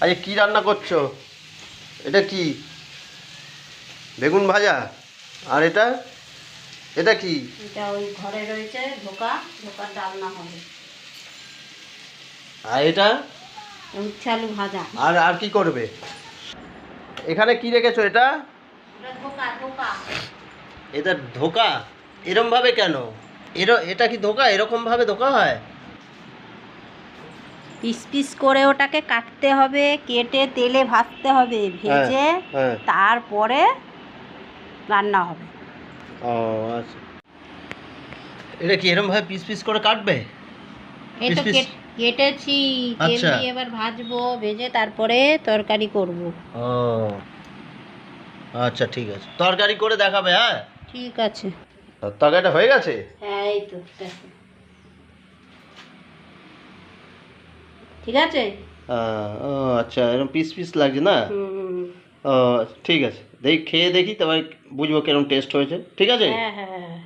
আরে কি রান্না করছো? এটা কি? বেগুন ভাজা? আর এটা এটা কি? এটা ওই ঘরে রয়েছে ধোকার ডালনা হবে। আর এটা? উচ্ছে আলু ভাজা। আর আর কি করবে? এখানে কি রেখেছো এটা? এটা ধোকা। এটা ধোকা? এরম ভাবে কেন? এটা কি ধোকা? এরকম ভাবে ধোকা হয়? পিস পিস করে ওটাকে কাটতে হবে, কেটে তেলে ভাজতে হবে, ভেজে হ্যাঁ। তারপরে রান্না হবে। ও আচ্ছা। এটা কি এরম ভাবে পিস পিস করে কাটবে? এই পিস তো পিস। কেটেছি, তেল আচ্ছা। দিয়ে এবার ভাজবো, ভেজে তারপরে তরকারি করব। ও আচ্ছা, ঠিক আছে, তরকারি করে দেখাবে। হ্যাঁ, ঠিক আছে। তরকারিটা হয়ে গেছে? হ্যাঁ এই তো দেখো। ঠিক আছে। ও আচ্ছা, এরকম পিস পিস লাগছে না? হুম। ও ঠিক আছে, দেখি, খেয়ে দেখি, তবে বুঝবো কিরকম টেস্ট হয়েছে। ঠিক আছে। হ্যাঁ হ্যাঁ হ্যাঁ।